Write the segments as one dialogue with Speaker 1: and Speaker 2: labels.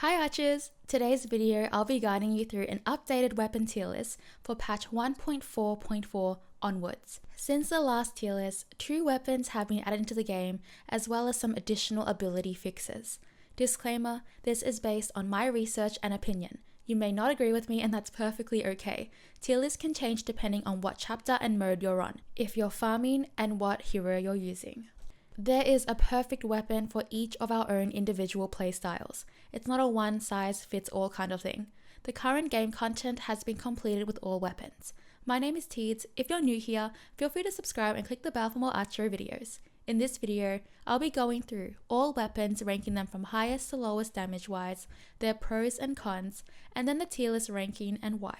Speaker 1: Hi Archers! Today's video I'll be guiding you through an updated weapon tier list for patch 1.4.4 onwards. Since the last tier list, 2 weapons have been added into the game as well as some additional ability fixes. Disclaimer, this is based on my research and opinion. You may not agree with me and that's perfectly okay. Tier lists can change depending on what chapter and mode you're on, if you're farming, and what hero you're using. There is a perfect weapon for each of our own individual playstyles. It's not a one-size-fits-all kind of thing. The current game content has been completed with all weapons. My name is Teeds. If you're new here, feel free to subscribe and click the bell for more ARCHERO videos. In this video, I'll be going through all weapons, ranking them from highest to lowest damage-wise, their pros and cons, and then the tier list ranking and why.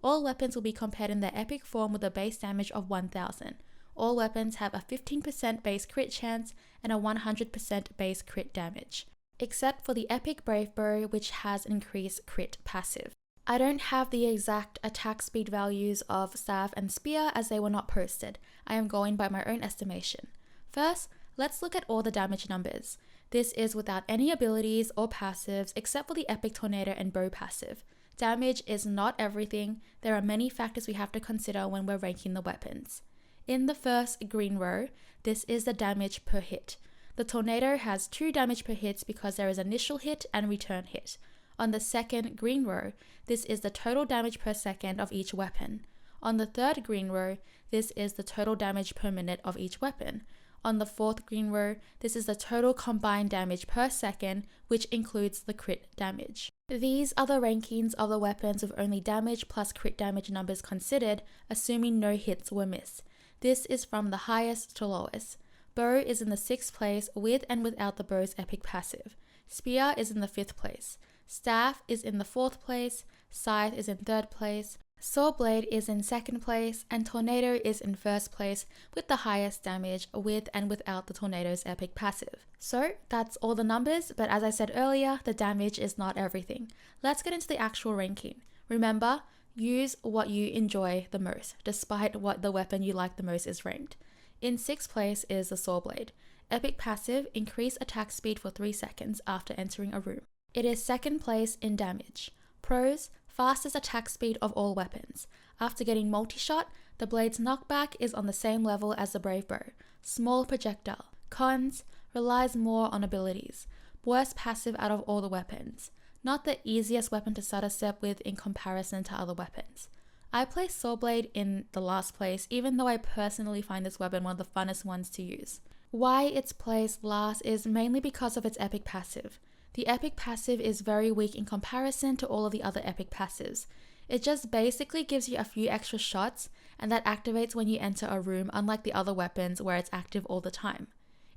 Speaker 1: All weapons will be compared in their epic form with a base damage of 1000. All weapons have a 15% base crit chance and a 100% base crit damage, except for the epic brave bow, which has increased crit passive. I don't have the exact attack speed values of staff and spear as they were not posted. I am going by my own estimation. First, let's look at all the damage numbers. This is without any abilities or passives except for the epic tornado and bow passive. Damage is not everything. There are many factors we have to consider when we're ranking the weapons. In the first green row, this is the damage per hit. The tornado has 2 damage per hit because there is initial hit and return hit. On the second green row, this is the total damage per second of each weapon. On the third green row, this is the total damage per minute of each weapon. On the fourth green row, this is the total combined damage per second, which includes the crit damage. These are the rankings of the weapons with only damage plus crit damage numbers considered, assuming no hits were missed. This is from the highest to lowest. Bow is in the 6th place with and without the bow's epic passive. Spear is in the 5th place. Staff is in the 4th place. Scythe is in 3rd place. Sword blade is in 2nd place, and tornado is in 1st place with the highest damage with and without the tornado's epic passive. So that's all the numbers, but as I said earlier, the damage is not everything. Let's get into the actual ranking. Remember, use what you enjoy the most, despite what the weapon you like the most is ranked. In 6th place is the sword blade. Epic passive, increase attack speed for 3 seconds after entering a room. It is 2nd place in damage. Pros, fastest attack speed of all weapons. After getting multi-shot, the blade's knockback is on the same level as the brave bow. Small projectile. Cons, relies more on abilities. Worst passive out of all the weapons. Not the easiest weapon to start a step with in comparison to other weapons. I placed Sword Blade in the last place, even though I personally find this weapon one of the funnest ones to use. Why it's placed last is mainly because of its epic passive. The epic passive is very weak in comparison to all of the other epic passives. It just basically gives you a few extra shots, and that activates when you enter a room, unlike the other weapons where it's active all the time.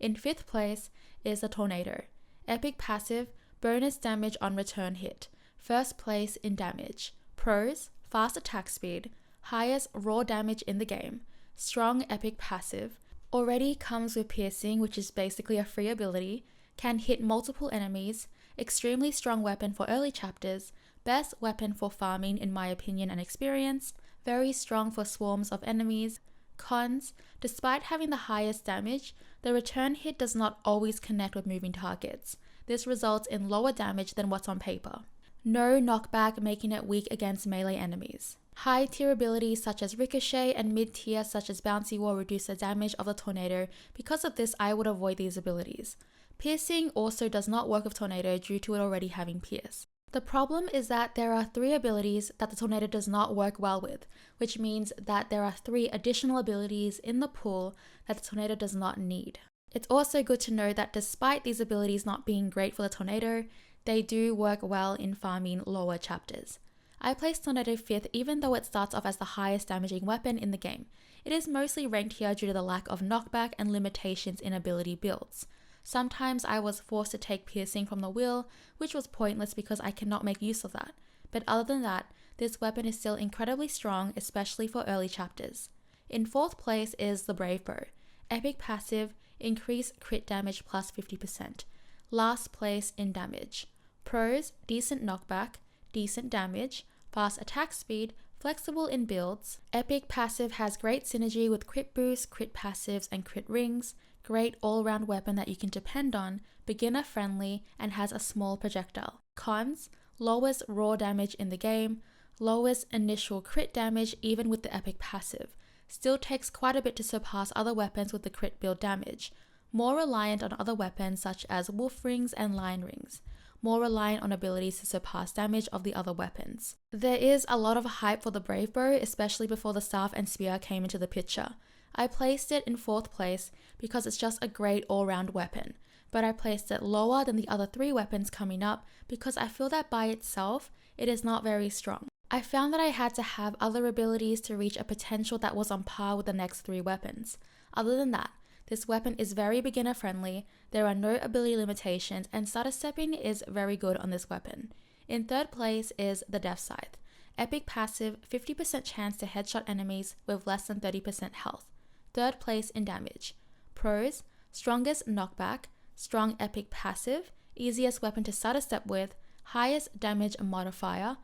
Speaker 1: In 5th place is the Tornado. Epic passive, bonus damage on return hit. 1st place in damage. Pros, fast attack speed, highest raw damage in the game, strong epic passive, already comes with piercing, which is basically a free ability, can hit multiple enemies, extremely strong weapon for early chapters, best weapon for farming in my opinion and experience, very strong for swarms of enemies. Cons, despite having the highest damage, the return hit does not always connect with moving targets. This results in lower damage than what's on paper. No knockback, making it weak against melee enemies. High tier abilities such as Ricochet and mid tier such as Bouncy Wall reduce the damage of the Tornado. Because of this, I would avoid these abilities. Piercing also does not work with Tornado due to it already having Pierce. The problem is that there are 3 abilities that the Tornado does not work well with, which means that there are 3 additional abilities in the pool that the Tornado does not need. It's also good to know that despite these abilities not being great for the Tornado, they do work well in farming lower chapters. I placed Tornado 5th even though it starts off as the highest damaging weapon in the game. It is mostly ranked here due to the lack of knockback and limitations in ability builds. Sometimes I was forced to take piercing from the wheel, which was pointless because I cannot make use of that. But other than that, this weapon is still incredibly strong, especially for early chapters. In 4th place is the Brave Bow. Epic passive, increase crit damage plus 50%. Last place in damage. Pros, decent knockback, decent damage, fast attack speed, flexible in builds. Epic passive has great synergy with crit boost, crit passives, and crit rings. great all-round weapon that you can depend on, beginner friendly, and has a small projectile. Cons: lowest raw damage in the game, lowest initial crit damage even with the epic passive, still takes quite a bit to surpass other weapons with the crit build damage, more reliant on other weapons such as wolf rings and lion rings, more reliant on abilities to surpass damage of the other weapons. There is a lot of hype for the Brave Bow, especially before the staff and spear came into the picture. I placed it in 4th place because it's just a great all-round weapon, but I placed it lower than the other 3 weapons coming up because I feel that by itself, it is not very strong. I found that I had to have other abilities to reach a potential that was on par with the next 3 weapons. Other than that, this weapon is very beginner friendly, there are no ability limitations, and stutter stepping is very good on this weapon. In 3rd place is the Death Scythe. Epic passive, 50% chance to headshot enemies with less than 30% health. 3rd place in damage. Pros: strongest knockback, strong epic passive, easiest weapon to stutter step with, highest damage modifier,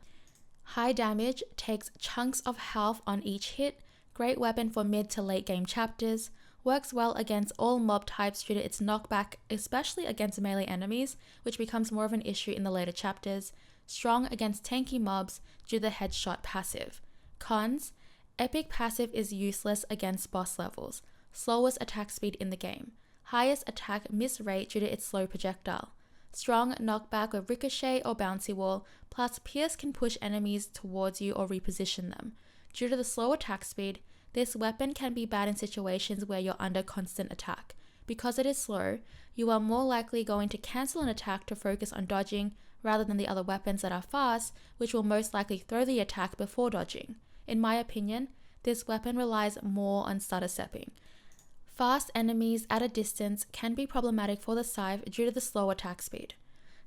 Speaker 1: high damage, takes chunks of health on each hit, great weapon for mid to late game chapters, works well against all mob types due to its knockback, especially against melee enemies, which becomes more of an issue in the later chapters, strong against tanky mobs due to the headshot passive. Cons: epic passive is useless against boss levels, slowest attack speed in the game, highest attack miss rate due to its slow projectile, strong knockback with ricochet or bouncy wall, plus pierce can push enemies towards you or reposition them. Due to the slow attack speed, this weapon can be bad in situations where you're under constant attack. Because it is slow, you are more likely going to cancel an attack to focus on dodging rather than the other weapons that are fast, which will most likely throw the attack before dodging. In my opinion, this weapon relies more on stutter stepping. Fast enemies at a distance can be problematic for the Scythe due to the slow attack speed.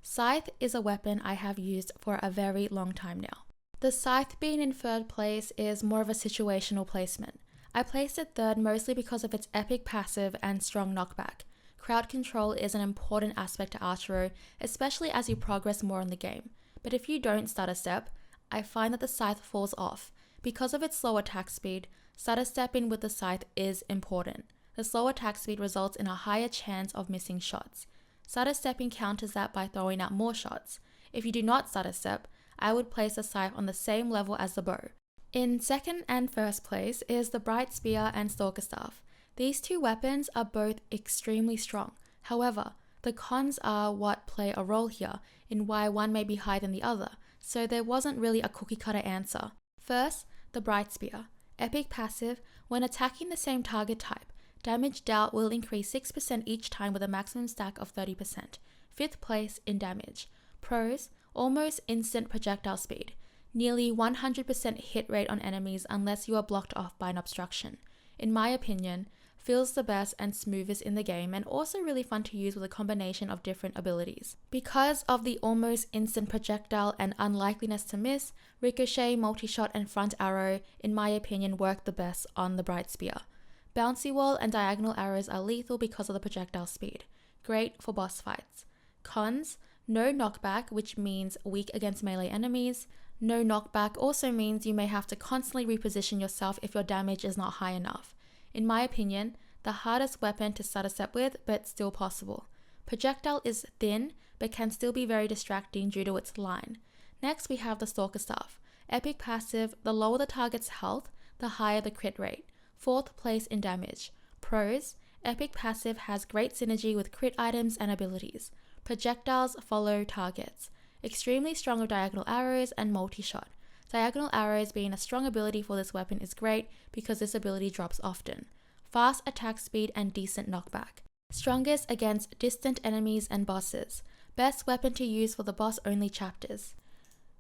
Speaker 1: Scythe is a weapon I have used for a very long time now. The Scythe being in 3rd place is more of a situational placement. I placed it 3rd mostly because of its epic passive and strong knockback. Crowd control is an important aspect to ARCHERO, especially as you progress more in the game. But if you don't stutter step, I find that the Scythe falls off. Because of its slow attack speed, stutter stepping with the Scythe is important. The slow attack speed results in a higher chance of missing shots. Stutter stepping counters that by throwing out more shots. If you do not stutter step, I would place the Scythe on the same level as the bow. In 2nd and 1st place is the Bright Spear and Stalker Staff. These 2 weapons are both extremely strong. However, the cons are what play a role here in why one may be higher than the other, so there wasn't really a cookie cutter answer. First, the Bright Spear. Epic passive, when attacking the same target type, damage dealt will increase 6% each time with a maximum stack of 30%. 5th place in damage. Pros: almost instant projectile speed, nearly 100% hit rate on enemies unless you are blocked off by an obstruction. In my opinion, feels the best and smoothest in the game and also really fun to use with a combination of different abilities. Because of the almost instant projectile and unlikeliness to miss, ricochet, multi-shot and front arrow in my opinion work the best on the Bright Spear. Bouncy wall and diagonal arrows are lethal because of the projectile speed. Great for boss fights. Cons: no knockback, which means weak against melee enemies. No knockback also means you may have to constantly reposition yourself if your damage is not high enough. In my opinion, the hardest weapon to stutter step with, but still possible. Projectile is thin, but can still be very distracting due to its line. Next we have the Stalker Staff. Epic passive, the lower the target's health, the higher the crit rate. 4th place in damage. Pros: epic passive has great synergy with crit items and abilities. Projectiles follow targets. Extremely strong with diagonal arrows and multi-shot. Diagonal arrows being a strong ability for this weapon is great because this ability drops often. Fast attack speed and decent knockback. Strongest against distant enemies and bosses. Best weapon to use for the boss only chapters.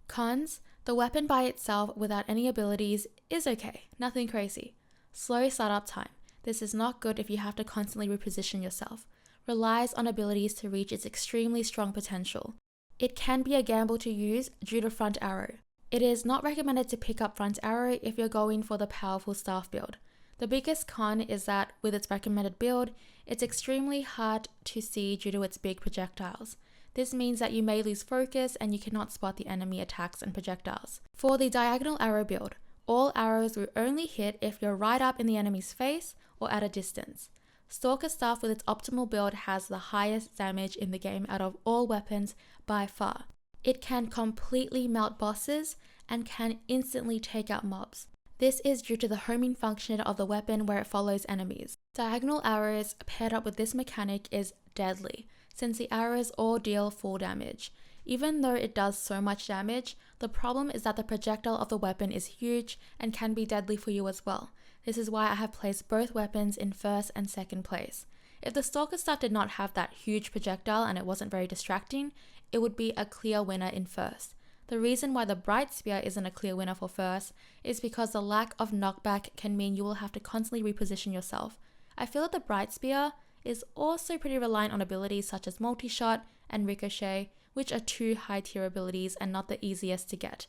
Speaker 1: Cons: the weapon by itself without any abilities is okay, nothing crazy. Slow startup time. This is not good if you have to constantly reposition yourself. Relies on abilities to reach its extremely strong potential. It can be a gamble to use due to front arrow. It is not recommended to pick up front arrow if you're going for the powerful staff build. The biggest con is that with its recommended build, it's extremely hard to see due to its big projectiles. This means that you may lose focus and you cannot spot the enemy attacks and projectiles. For the diagonal arrow build, all arrows will only hit if you're right up in the enemy's face or at a distance. Stalker Staff with its optimal build has the highest damage in the game out of all weapons by far. It can completely melt bosses and can instantly take out mobs. This is due to the homing function of the weapon where it follows enemies. Diagonal arrows paired up with this mechanic is deadly, since the arrows all deal full damage. Even though it does so much damage, the problem is that the projectile of the weapon is huge and can be deadly for you as well. This is why I have placed both weapons in first and second place. If the Stalker Staff did not have that huge projectile and it wasn't very distracting, it would be a clear winner in first. The reason why the Bright Spear isn't a clear winner for first is because the lack of knockback can mean you will have to constantly reposition yourself. I feel that the Bright Spear is also pretty reliant on abilities such as Multi-Shot and Ricochet, which are 2 high tier abilities and not the easiest to get.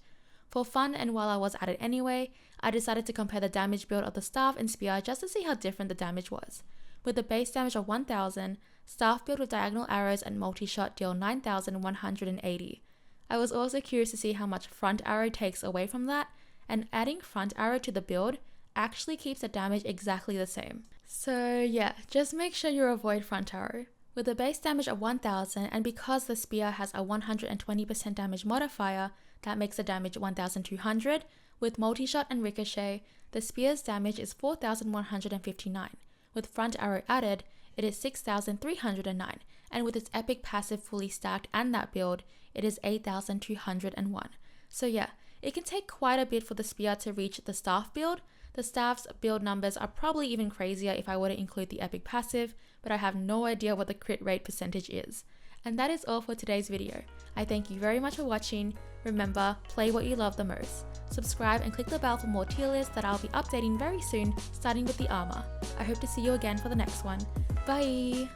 Speaker 1: For fun and while I was at it anyway, I decided to compare the damage build of the Staff and Spear just to see how different the damage was. With the base damage of 1000, Staff build with diagonal arrows and multi-shot deal 9180. I was also curious to see how much front arrow takes away from that, and adding front arrow to the build actually keeps the damage exactly the same. So yeah, just make sure you avoid front arrow. With a base damage of 1000 and because the Spear has a 120% damage modifier, that makes the damage 1200, with multi-shot and ricochet, the Spear's damage is 4159. With front arrow added, it is 6309, and with its epic passive fully stacked and that build, it is 8201. So yeah, it can take quite a bit for the Spear to reach the Staff build. The Staff's build numbers are probably even crazier if I were to include the epic passive, but I have no idea what the crit rate percentage is. And that is all for today's video. I thank you very much for watching. Remember, play what you love the most. Subscribe and click the bell for more tier lists that I'll be updating very soon, starting with the armor. I hope to see you again for the next one. Bye!